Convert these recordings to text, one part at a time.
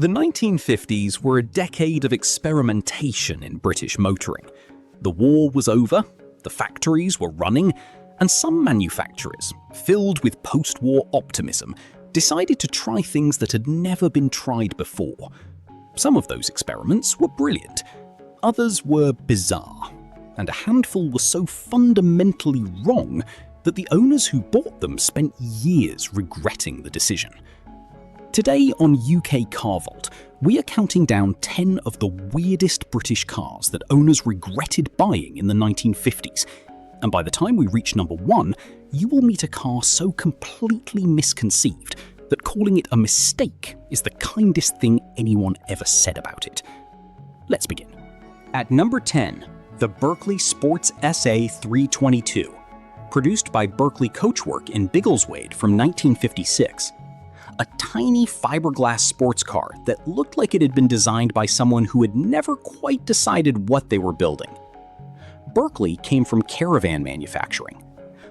The 1950s were a decade of experimentation in British motoring. The war was over, the factories were running, and some manufacturers, filled with post-war optimism, decided to try things that had never been tried before. Some of those experiments were brilliant, others were bizarre, and a handful were so fundamentally wrong that the owners who bought them spent years regretting the decision. Today on UK Car Vault, we are counting down 10 of the weirdest British cars that owners regretted buying in the 1950s. And by the time we reach number 1, you will meet a car so completely misconceived that calling it a mistake is the kindest thing anyone ever said about it. Let's begin. At number 10, the Berkeley Sports SA 322, produced by Berkeley Coachwork in Biggleswade from 1956. A tiny fiberglass sports car that looked like it had been designed by someone who had never quite decided what they were building. Berkeley came from caravan manufacturing.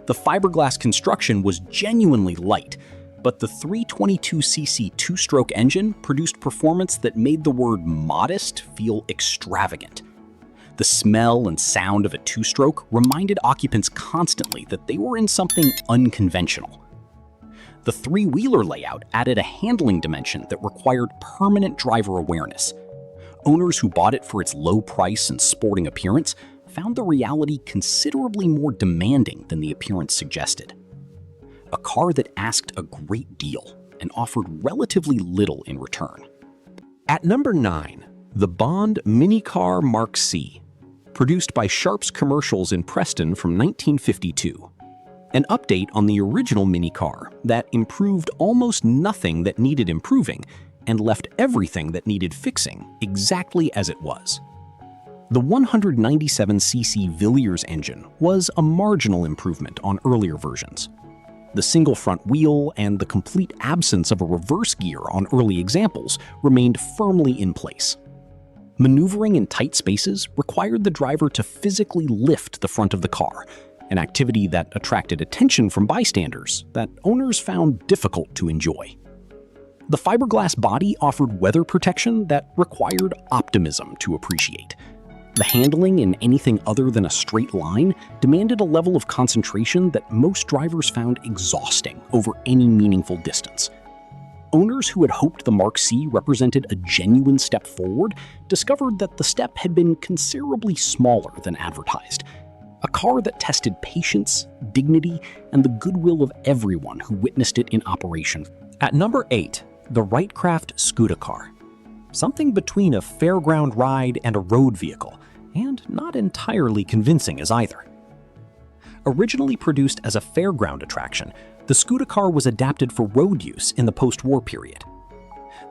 The fiberglass construction was genuinely light, but the 322cc two-stroke engine produced performance that made the word modest feel extravagant. The smell and sound of a two-stroke reminded occupants constantly that they were in something unconventional. The three-wheeler layout added a handling dimension that required permanent driver awareness. Owners who bought it for its low price and sporting appearance found the reality considerably more demanding than the appearance suggested. A car that asked a great deal and offered relatively little in return. At number 9, the Bond Minicar Mark C, produced by Sharp's Commercials in Preston from 1952. An update on the original minicar that improved almost nothing that needed improving and left everything that needed fixing exactly as it was. The 197cc Villiers engine was a marginal improvement on earlier versions. The single front wheel and the complete absence of a reverse gear on early examples remained firmly in place. Maneuvering in tight spaces required the driver to physically lift the front of the car, an activity that attracted attention from bystanders that owners found difficult to enjoy. The fiberglass body offered weather protection that required optimism to appreciate. The handling in anything other than a straight line demanded a level of concentration that most drivers found exhausting over any meaningful distance. Owners who had hoped the Mark C represented a genuine step forward discovered that the step had been considerably smaller than advertised. A car that tested patience, dignity, and the goodwill of everyone who witnessed it in operation. At number 8, the Wrightcraft Scooter car. Something between a fairground ride and a road vehicle, and not entirely convincing as either. Originally produced as a fairground attraction, the Scooter car was adapted for road use in the post-war period.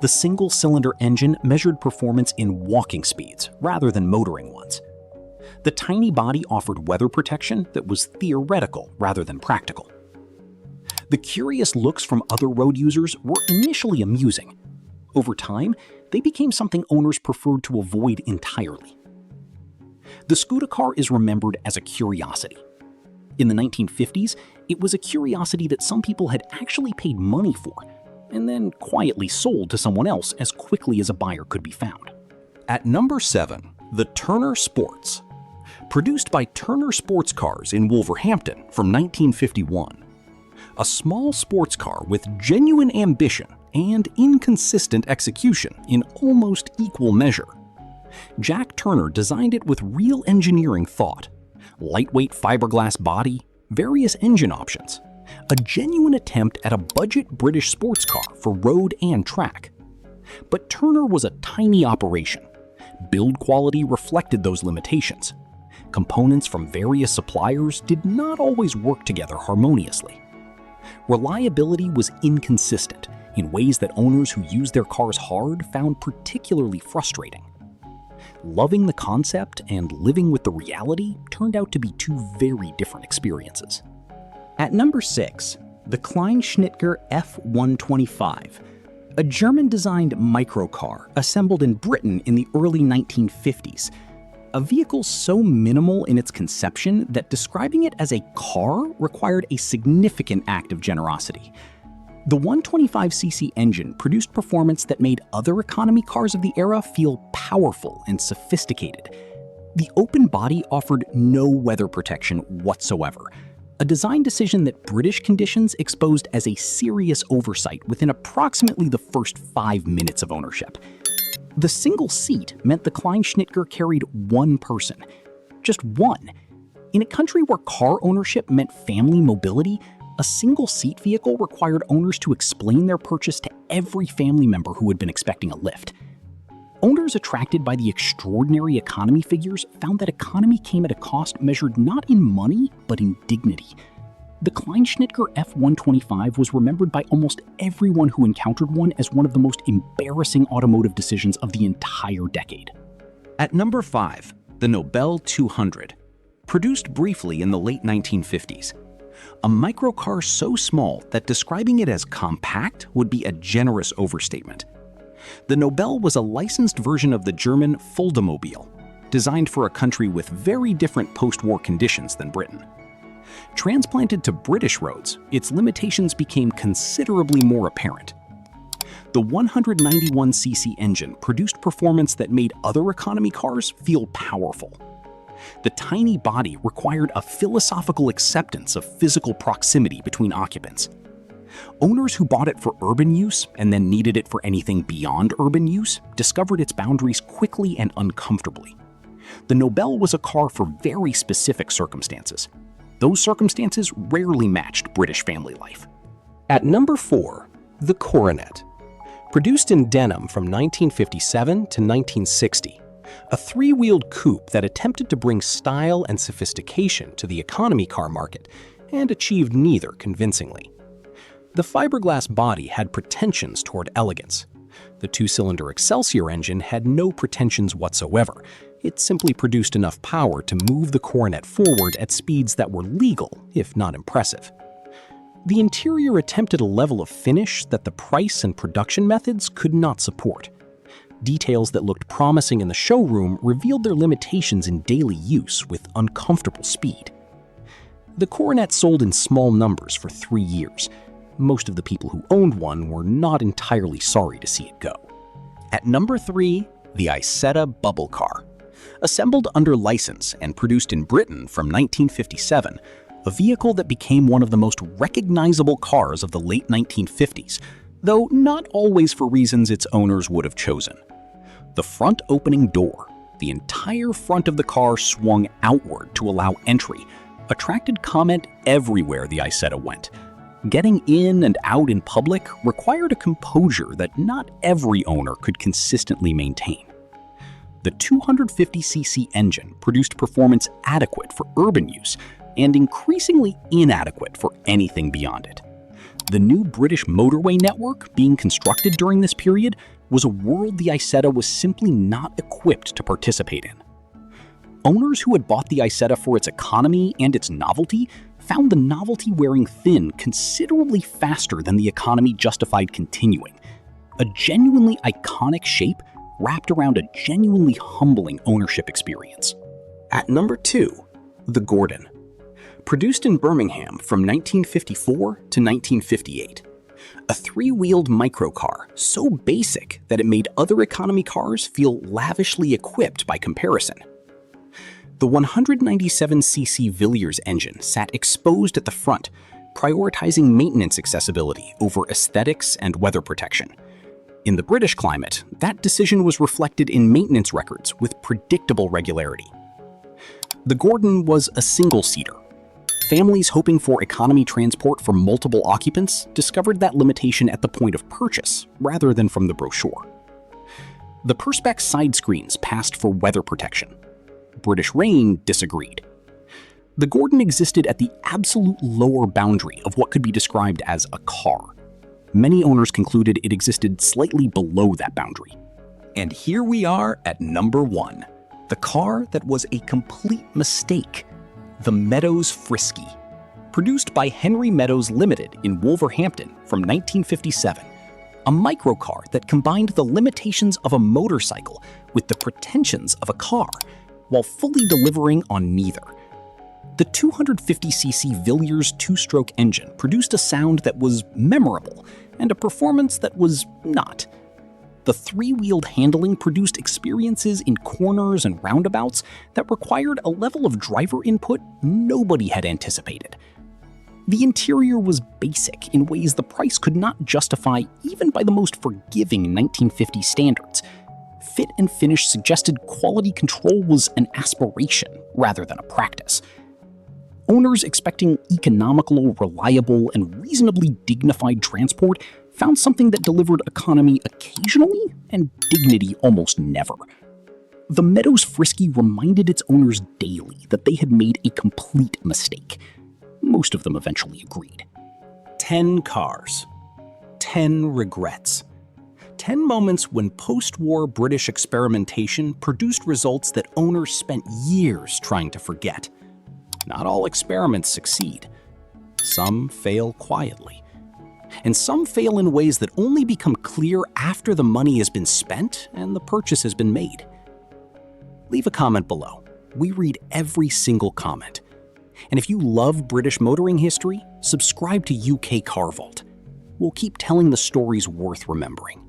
The single-cylinder engine measured performance in walking speeds rather than motoring ones. The tiny body offered weather protection that was theoretical rather than practical. The curious looks from other road users were initially amusing. Over time, they became something owners preferred to avoid entirely. The Scooter car is remembered as a curiosity. In the 1950s, it was a curiosity that some people had actually paid money for, and then quietly sold to someone else as quickly as a buyer could be found. At number 7, the Turner Sports, produced by Turner Sports Cars in Wolverhampton from 1951. A small sports car with genuine ambition and inconsistent execution in almost equal measure. Jack Turner designed it with real engineering thought. Lightweight fiberglass body, various engine options. A genuine attempt at a budget British sports car for road and track. But Turner was a tiny operation. Build quality reflected those limitations. Components from various suppliers did not always work together harmoniously. Reliability was inconsistent in ways that owners who used their cars hard found particularly frustrating. Loving the concept and living with the reality turned out to be two very different experiences. At number 6, the Kleinschnitger F125, a German-designed microcar assembled in Britain in the early 1950s. A vehicle so minimal in its conception that describing it as a car required a significant act of generosity. The 125cc engine produced performance that made other economy cars of the era feel powerful and sophisticated. The open body offered no weather protection whatsoever, a design decision that British conditions exposed as a serious oversight within approximately the first 5 minutes of ownership. The single seat meant the Kleinschnitger carried one person. Just one. In a country where car ownership meant family mobility, a single-seat vehicle required owners to explain their purchase to every family member who had been expecting a lift. Owners attracted by the extraordinary economy figures found that economy came at a cost measured not in money, but in dignity. The Kleinschnitger F125 was remembered by almost everyone who encountered one as one of the most embarrassing automotive decisions of the entire decade. At number 5, the Nobel 200. Produced briefly in the late 1950s. A microcar so small that describing it as compact would be a generous overstatement. The Nobel was a licensed version of the German Fulda-Mobile, designed for a country with very different post-war conditions than Britain. Transplanted to British roads, its limitations became considerably more apparent. The 191cc engine produced performance that made other economy cars feel powerful. The tiny body required a philosophical acceptance of physical proximity between occupants. Owners who bought it for urban use and then needed it for anything beyond urban use discovered its boundaries quickly and uncomfortably. The Nobel was a car for very specific circumstances. Those circumstances rarely matched British family life. At number 4, the Coronet. Produced in denim from 1957 to 1960, a three-wheeled coupe that attempted to bring style and sophistication to the economy car market and achieved neither convincingly. The fiberglass body had pretensions toward elegance. The two-cylinder Excelsior engine had no pretensions whatsoever. It simply produced enough power to move the Coronet forward at speeds that were legal, if not impressive. The interior attempted a level of finish that the price and production methods could not support. Details that looked promising in the showroom revealed their limitations in daily use with uncomfortable speed. The Coronet sold in small numbers for 3 years. Most of the people who owned one were not entirely sorry to see it go. At number 3, the Isetta Bubble Car. Assembled under license and produced in Britain from 1957, a vehicle that became one of the most recognizable cars of the late 1950s, though not always for reasons its owners would have chosen. The front opening door, the entire front of the car swung outward to allow entry, attracted comment everywhere the Isetta went. Getting in and out in public required a composure that not every owner could consistently maintain. The 250cc engine produced performance adequate for urban use and increasingly inadequate for anything beyond it. The new British motorway network being constructed during this period was a world the Isetta was simply not equipped to participate in. Owners who had bought the Isetta for its economy and its novelty found the novelty wearing thin considerably faster than the economy justified continuing. A genuinely iconic shape wrapped around a genuinely humbling ownership experience. At number 2, the Gordon. Produced in Birmingham from 1954 to 1958. A three-wheeled microcar so basic that it made other economy cars feel lavishly equipped by comparison. The 197cc Villiers engine sat exposed at the front, prioritizing maintenance accessibility over aesthetics and weather protection. In the British climate, that decision was reflected in maintenance records with predictable regularity. The Gordon was a single-seater. Families hoping for economy transport for multiple occupants discovered that limitation at the point of purchase rather than from the brochure. The Perspex side screens passed for weather protection. British Rain disagreed. The Gordon existed at the absolute lower boundary of what could be described as a car. Many owners concluded it existed slightly below that boundary. And here we are at number 1, the car that was a complete mistake, the Meadows Frisky. Produced by Henry Meadows Limited in Wolverhampton from 1957, a microcar that combined the limitations of a motorcycle with the pretensions of a car, while fully delivering on neither. The 250cc Villiers two-stroke engine produced a sound that was memorable and a performance that was not. The three-wheeled handling produced experiences in corners and roundabouts that required a level of driver input nobody had anticipated. The interior was basic in ways the price could not justify even by the most forgiving 1950 standards. Fit and finish suggested quality control was an aspiration rather than a practice. Owners expecting economical, reliable, and reasonably dignified transport found something that delivered economy occasionally and dignity almost never. The Meadows Frisky reminded its owners daily that they had made a complete mistake. Most of them eventually agreed. 10 cars. 10 regrets. 10 moments when post-war British experimentation produced results that owners spent years trying to forget. Not all experiments succeed. Some fail quietly. And some fail in ways that only become clear after the money has been spent and the purchase has been made. Leave a comment below. We read every single comment. And if you love British motoring history, subscribe to UK Car Vault. We'll keep telling the stories worth remembering.